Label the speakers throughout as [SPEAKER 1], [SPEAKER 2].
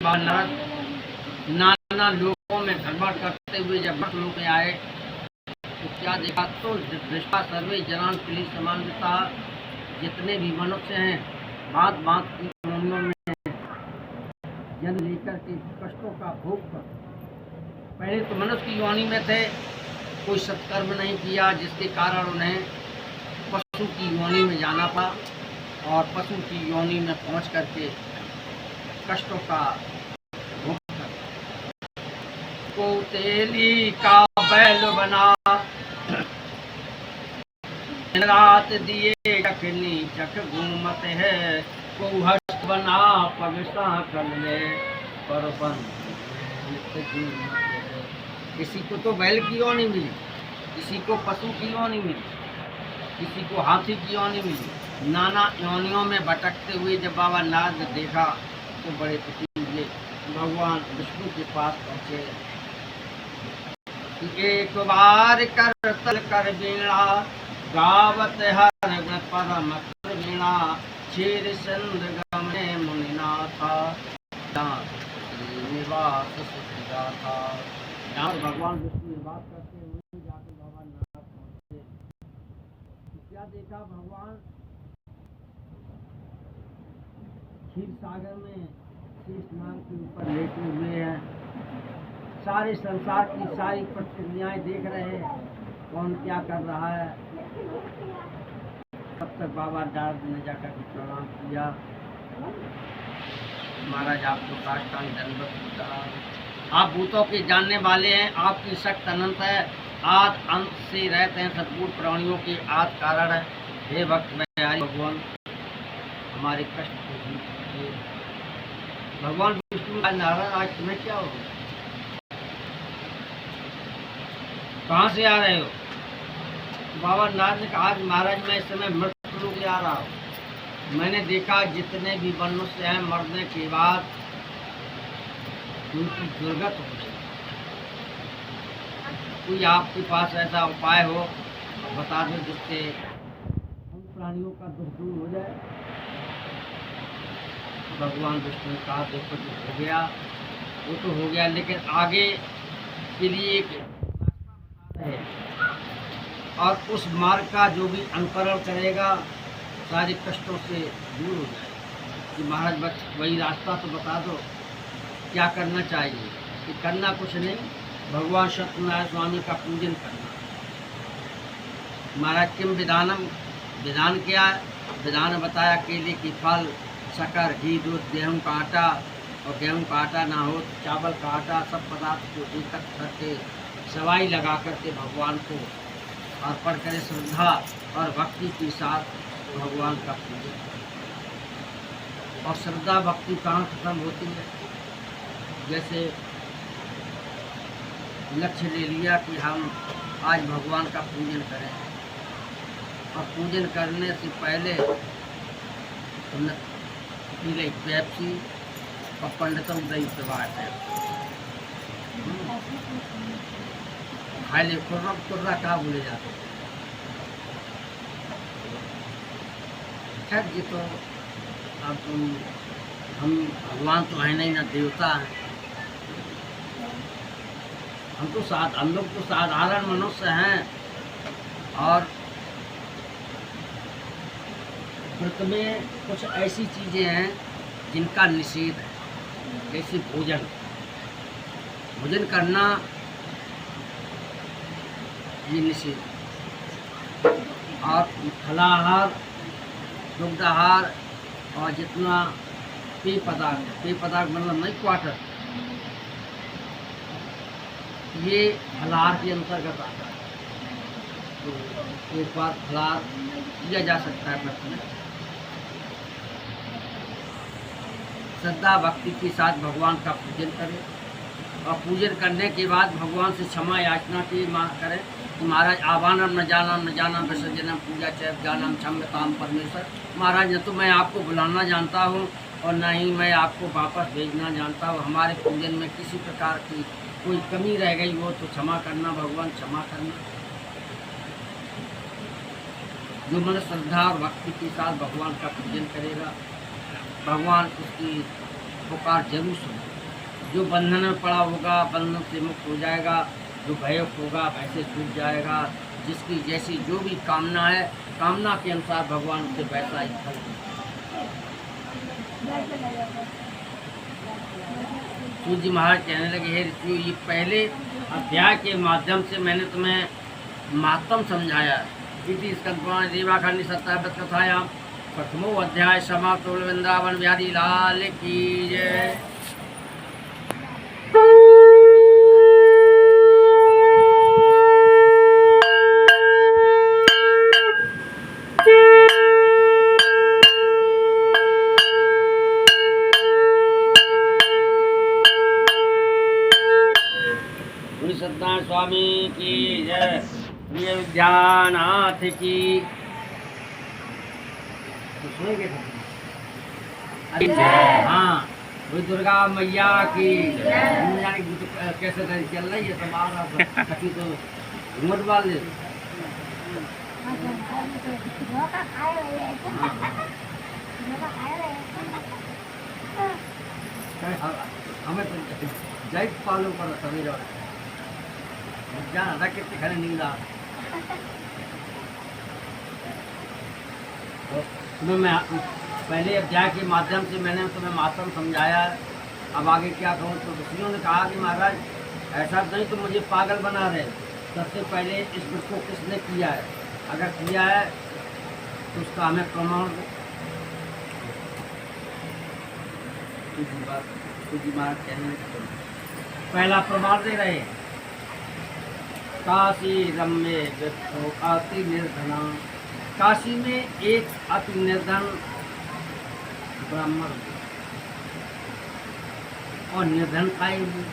[SPEAKER 1] नारद नाना लोगों में भ्रमण करते हुए जब लोक में आए तो क्या देखा, तो दृष्टा सर्वे जनान क्ली समानता, जितने भी मनुष्य हैं बात बात की योनियों में जन्म लेकर के कष्टों का भोग कर। पहले तो मनुष्य की योनि में थे, कोई सत्कर्म नहीं किया जिसके कारण उन्हें पशु की योनि में जाना पड़ा, और पशु की योनि में पहुंच करके कष्टों का भोग कर। कौतेली का बैल बना रात दिए चखनी चख घूमत है, को हस्त बना पविसा कर ले पर किसी को तो बैल की योनि मिली, किसी को पशु की योनि मिली, किसी को हाथी की योनि मिली। नाना योनियों में भटकते हुए जब बाबा नारद ने देखा तो बड़े खुशी हुए, भगवान विष्णु के पास पहुँचे। एक बार कर तल कर वीणा गावत हर परम वीणा, क्षीर चंद गमे मुनिनाथा निवास सुखदा था। यहाँ भगवान विष्णु निवास करते हुए जाकर बाबा नारद पहुँचे। क्या देखा, भगवान क्षीर सागर में शीश नाग के ऊपर लेटे हुए हैं। सारे संसार की सारी प्रक्रियाएं देख रहे हैं, कौन क्या कर रहा है। तब तक बाबा नारद ने जाकर के प्रणाम किया, महाराज आपको साष्टांग दंडवत होता। आप भूतों के जानने वाले हैं, आपकी शक्ति अनंत है, आद अंत से रहते हैं, सद्गुण प्राणियों के आद कारण है। हे भक्त बिहारी भगवान हमारे कष्ट को दूर कीजिए। भगवान विष्णु नारायण आज तुम्हें क्या हो, कहाँ से आ रहे हो? बाबा नारद ने कहा, महाराज मैं इस समय मृत्यु लोक जा रहा हूँ। मैंने देखा जितने भी मनुष्य हैं मरने के बाद उनकी दुर्गत हो जाए। कोई आपके पास ऐसा उपाय हो बता दो जिससे उन प्राणियों का दुख दूर हो जाए। भगवान विष्णु ने कहा, देखो जो हो गया वो तो हो गया, लेकिन आगे के लिए एक रास्ता है, और उस मार्ग का जो भी अनुकरण करेगा सारे कष्टों से दूर हो जाए। कि महाराज बस वही रास्ता तो बता दो, क्या करना चाहिए? कि करना कुछ नहीं, भगवान सत्यनारायण स्वामी का पूजन करना। महाराज किम विधानम, विधान क्या? विधान बताया, केले की फल, शक्कर, घी, दूध, गेहूँ का आटा, और गेहूँ का आटा ना हो तो चावल का आटा, सब पदार्थ को एकत्र करके सवाई लगा करके भगवान को अर्पण करें। श्रद्धा और भक्ति के साथ भगवान का पूजन। और श्रद्धा भक्ति कहाँ खत्म होती है? जैसे लक्ष्य ले लिया कि हम आज भगवान का पूजन करें, और पूजन करने से पहले पीले पेप्सी और पंडितों दही प्रवाह है, खाली कुर्रा कहाँ भूले जाते। खैर जी, तो अब हम भगवान तो है नहीं ना देवता हैं, हम लोग तो साधारण मनुष्य हैं। और व्रत में कुछ ऐसी चीज़ें हैं जिनका निषेध है, जैसे भोजन करना ये निषेध। और फलाहार, दुग्धाहार और जितना पेय पदार्थ मतलब नहीं क्वार्टर, ये फलाहार के अंतर्गत आता है। तो एक बार फलाहार किया जा सकता है व्रत में। श्रद्धा भक्ति के साथ भगवान का पूजन करें, और पूजन करने के बाद भगवान से क्षमा याचना की मांग करें कि महाराज आवानम न जानम विसर्जनम पूजा चैव ज्ञानम क्षम्यताम परमेश्वर। महाराज न तो मैं आपको बुलाना जानता हूँ और न ही मैं आपको वापस भेजना जानता हूँ। हमारे पूजन में किसी प्रकार की कोई कमी रह गई हो तो क्षमा करना भगवान, क्षमा करना। जो मन श्रद्धा और भक्ति के साथ भगवान का पूजन करेगा, भगवान उसकी पुकार जरूर सुनेगा। जो बंधन में पड़ा होगा बंधन से मुक्त हो जाएगा, जो भय होगा भय से छूट जाएगा। जिसकी जैसी जो भी कामना है, कामना के अनुसार भगवान से वैसा ही फल सूर्य महाराज कहने लगे, हे ऋषियों, ये पहले अध्याय के माध्यम से मैंने तुम्हें महत्तम समझाया। इति स्कंदपुराण देवाखंड 27 कथायां प्रथमो अध्याय समाप्त। वृंदावन बिहारी लाल की जय। सत्यनारायण स्वामी की जय। प्रिय विद्यानाथ की हाँ, वो दुर्गा मैया की कैसे चल रही है समाज तो घूमट वाले हमें तो जय पालो कर सभी जाना कितने खड़े नींद आ तो मैं पहले अध्याय के माध्यम से मैंने तुम्हें मातम समझाया। अब आगे क्या कहूँ, तो ऋषियों ने कहा कि महाराज ऐसा नहीं तो मुझे पागल बना रहे। सबसे पहले इस वृक्ष को किसने किया है, अगर किया है तो उसका हमें प्रमाण महाराज कहने पहला प्रमाण दे रहे। काशी रम्य वृक्षो अति निर्धना, काशी में एक अति निर्धन ब्राह्मण और निर्धन खाई हुई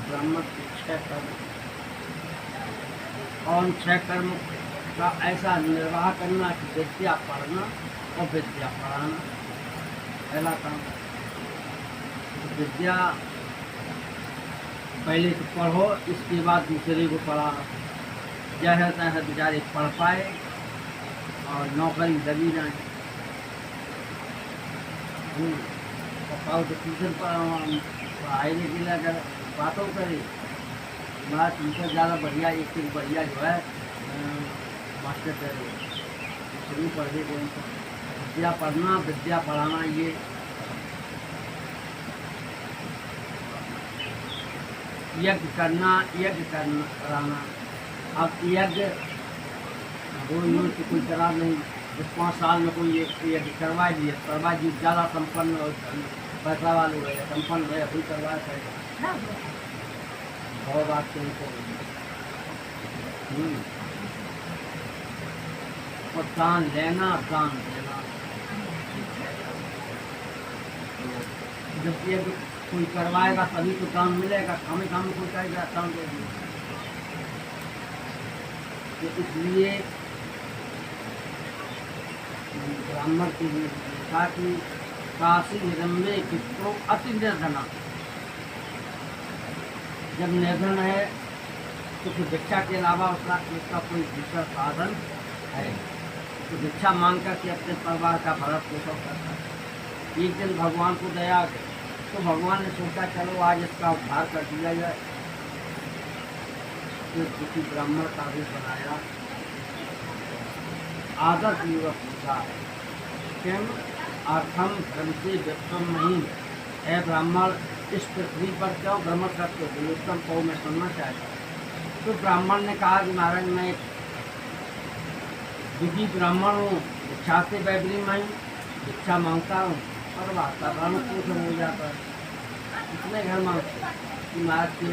[SPEAKER 1] ब्राह्मण 6 कर्म और 6 कर्म का ऐसा निर्वाह करना कि विद्या पढ़ना और विद्या पढ़ाना पहला काम। विद्या पहले तो पढ़ो, इसके बाद दूसरे को पढ़ाओ। जैसा तैसा बेचारे पढ़ पाए और नौकरी लगी जाए। पाओ तो ट्यूशन पढ़ाई के लिए अगर बातों करे हमारा ट्यूशन ज़्यादा बढ़िया, एक से बढ़िया जो है मास्टर करे शुरू पढ़े को विद्या पढ़ना विद्या पढ़ाना ये यज्ञ करना कराना। अब यज्ञ दो यूँ से कोई करा नहीं, 5 साल में कोई यज्ञ करवा दिए, करवा जी ज़्यादा संपन्न और पैसा वाले हुए संपन्न हुए कोई करवा सकेगा बहुत बात और दान लेना दान देना। जब यज्ञ कोई करवाएगा तभी तो काम मिलेगा, हमें काम कोई करेगा काम दे दिए। तो इसलिए ब्राह्मण के लिए कहा कि काशी रम्य विप्रो अति निर्धना। जब निर्धन है तो फिर भिक्षा के अलावा उसका कोई दूसरा साधन है तो भिक्षा मांग करके अपने परिवार का भरण पोषण करता है। एक दिन भगवान को दया आ गई तो भगवान ने सोचा चलो आज इसका उद्धार कर दिया जाए। तो किसी ब्राह्मण का भी बनाया, आदर पूर्वक पूछा किम अर्थम धर्म से विक्रम नहीं है ब्राह्मण, इस पृथ्वी पर क्यों भ्रमण करते हो, उत्तम को मैं सुनना चाहता हूँ। तो ब्राह्मण ने कहा कि महाराज मैं विधि ब्राह्मण हूँ, भिक्षा से बैबरी में भिक्षा मांगता हूँ और वातावरण पोषण हो जाता है। कितने घर मांगते कि महाराज के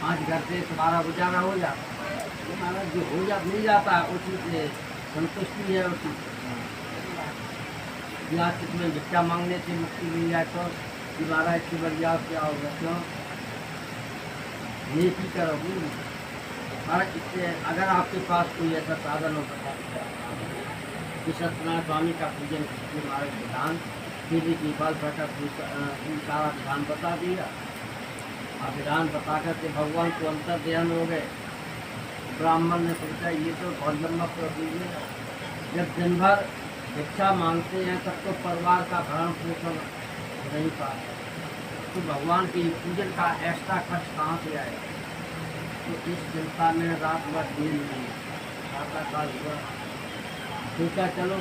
[SPEAKER 1] 5 घर से तुम्हारा गुजारा हो जाता है। तो महाराज जो हो जा मिल जाता है उसी से संतुष्टि है। उसी या कितने भिक्षा मांगने से मुक्ति मिल जाए तो दोबारा इससे बढ़िया क्या होगा, क्यों ये भी करोगी महाराज। इससे अगर आपके पास कोई ऐसा साधन हो बता सत्यनारायण स्वामी का पूजन करके महाराज विधान पीली की बाल प्रकट सारा विधान बता दिया और विधान बता करके भगवान को अंतर ध्यान हो गए। ब्राह्मण ने सोचा ये तो बहुत लंबा प्रोसीजर है। जब दिन भर भिक्षा मांगते हैं तब तो परिवार का भरण पोषण हो नहीं पाता, तो भगवान के पूजन का एक्स्ट्रा खर्च कहाँ से आएगा। तो इस चिंता में रात भर नींद नहीं, प्रातःकाल हुआ सोचा चलो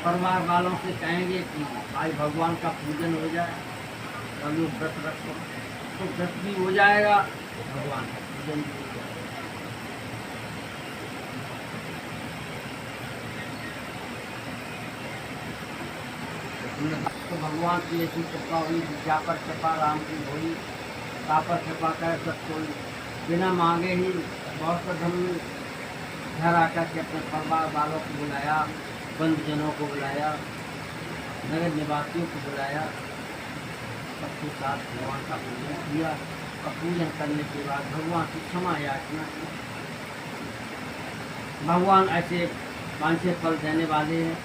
[SPEAKER 1] परिवार वालों से कहेंगे कि आज भगवान का पूजन हो जाए, कल व्रत रखो, तो व्रत भी हो जाएगा, भगवान का पूजन भी हो जाएगा। तो भगवान की ऐसी कृपा हुई, विद्या पर कृपा राम की हुई, पर कृपा कर सब कोई बिना मांगे ही बहुत धन घर आकर के अपने परिवार वालों को बुलाया, बंधुजनों को बुलाया, नगर निवासियों को बुलाया, सबके साथ भगवान का पूजन किया। और पूजन करने के बाद भगवान की क्षमा याचना की। भगवान ऐसे वांछित फल देने वाले हैं।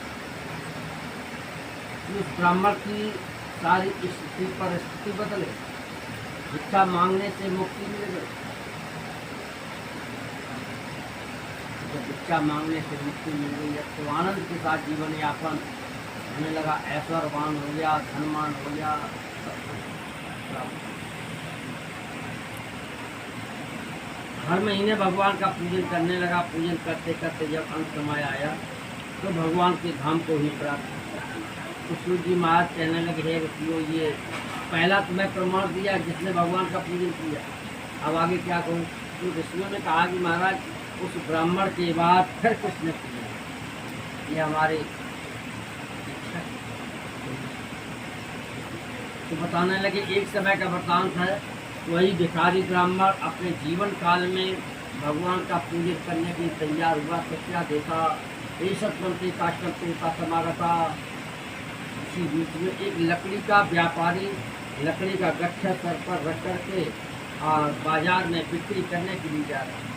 [SPEAKER 1] उस ब्राह्मण की सारी स्थिति परिस्थिति बदले, भिक्षा मांगने से मुक्ति मिल गई। जब भिक्षा मांगने से मुक्ति मिल गई है तो आनंद के साथ जीवन यापन होने लगा, ऐश्वर्यवान हो गया, धनवान हो गया, सब कुछ। हर महीने भगवान का पूजन करने लगा। पूजन करते करते जब अंत समय आया तो भगवान के धाम को ही प्राप्त। तो सूर्य जी महाराज कहने लगे, हे ऋषियों, ये पहला तुम्हें प्रमाण दिया जिसने भगवान का पूजन किया, अब आगे क्या कहूँ। तो ऋषियों ने कहा कि महाराज, उस ब्राह्मण के बाद फिर किसने पूजा, ये हमारे इच्छा। तो बताने लगे, एक समय का वृतांत है। वही भिखारी ब्राह्मण अपने जीवन काल में भगवान का पूजन करने के लिए तैयार हुआ तो क्या देखा, सतमंत्री काष्टपति का समागता। इसी बीच में एक लकड़ी का व्यापारी लकड़ी का गट्ठा सर पर रख करके और बाजार में बिक्री करने के लिए जा रहा है।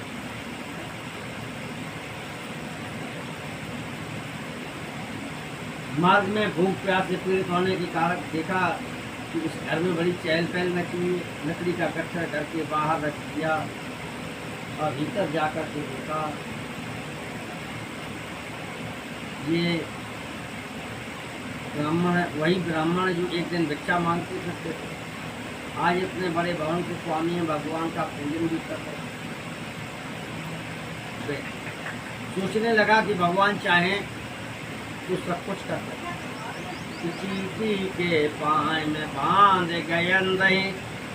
[SPEAKER 1] मार्ग में भूख प्यास से पीड़ित होने के कारण देखा कि इस घर में बड़ी चहल पहल मची हुई। लकड़ी का गट्ठा घर के बाहर रख दिया और भीतर जाकर के देखा ये ब्राह्मण है, वही ब्राह्मण जो एक दिन भिक्षा मांगते थे, आज इतने बड़े भवन के स्वामी हैं, भगवान का पूजन भी कर रहे। सोचने लगा कि भगवान चाहें तो सब कुछ कर सकते। किसी के पाए में बांध गयन रही,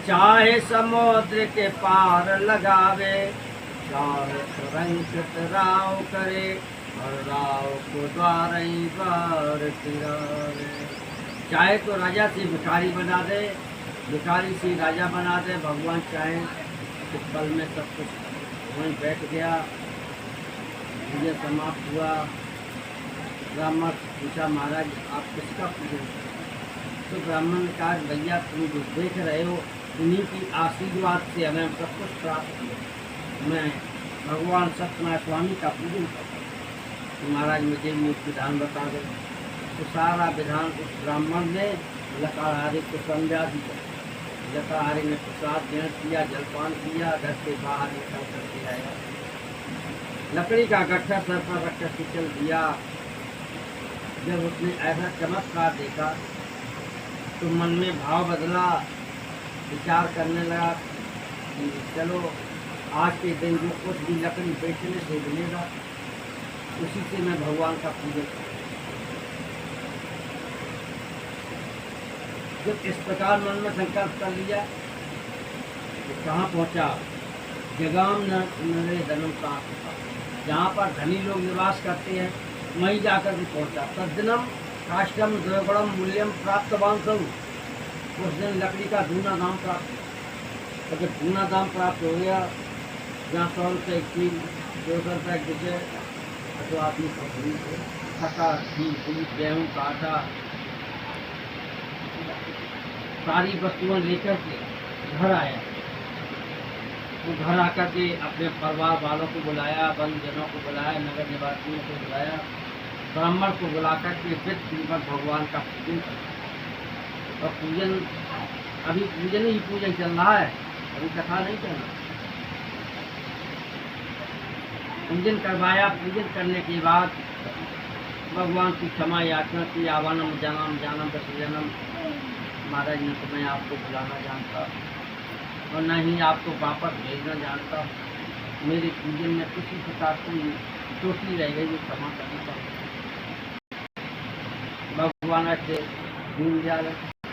[SPEAKER 1] चाहे समुद्र के पार लगावे, चाहे सुरंकित राव करे और राव को द्वार ही द्वार फिरावे। चाहे तो राजा से भिखारी बना दे, भिखारी से राजा बना दे। भगवान चाहे तो पल में सब कुछ वहीं बैठ गया। पूजन समाप्त हुआ। ब्राह्मण पूछा, महाराज आप किसका पूजन करें? तो ब्राह्मण ने कहा, भैया तुम जो देख रहे हो उन्हीं की आशीर्वाद से हमें सब कुछ प्राप्त हुआ। मैं भगवान सत्यनारायण स्वामी का पूजन करता हूँ, तो महाराज मुझे भी एक विधान बता दो। तो सारा विधान उस ब्राह्मण ने लकाहारी को समझा दिया। लकाहारी ने प्रसाद ग्रहण किया, जलपान किया, घर से बाहर निकल करके आया। लकड़ी का गट्ठा सर पर रखकर चल दिया। जब उसने ऐसा चमत्कार देखा तो मन में भाव बदला, विचार करने लगा कि चलो आज के दिन जो कुछ भी लकड़ी बेचने से मिलेगा उसी से मैं भगवान का पूजन करूँ। जब इस प्रकार मन में संकल्प कर लिया तो कहाँ पहुँचा, जगाम नरे धनम कहाँ, जहाँ पर धनी लोग निवास करते हैं वहीं जाकर के पहुँचा। तद्दिनम काष्टम द्रवणम मूल्यम प्राप्तवान सब, उस दिन लकड़ी का दूना दाम प्राप्त। तो जब दूना दाम प्राप्त हो गया, जहाँ 100 रुपये की 200 रुपये गुजरे, तो आदमी खटा घी गेहूँ का आटा सारी वस्तुएं लेकर के घर आया। तो घर आकर के अपने परिवार वालों को बुलाया, बंधुजनों को बुलाया, नगर निवासियों को बुलाया, ब्राह्मण को बुलाकर के फिर श्रीमद भगवान का पूजन कर। और पूजन अभी पूजन चल रहा है, अभी कथा नहीं चल रहा। पूजन करवाया। पूजन करने के बाद भगवान की क्षमा याचना की, आवानम जानम जानम दस जन्म। महाराज ने तो मैं आपको बुलाना जानता और न ही आपको वापस भेजना जानता। मेरे पूजन में किसी प्रकार कोई त्रुटि रह गई, वो क्षमा करना चाहता। भगवान से दीनदयाल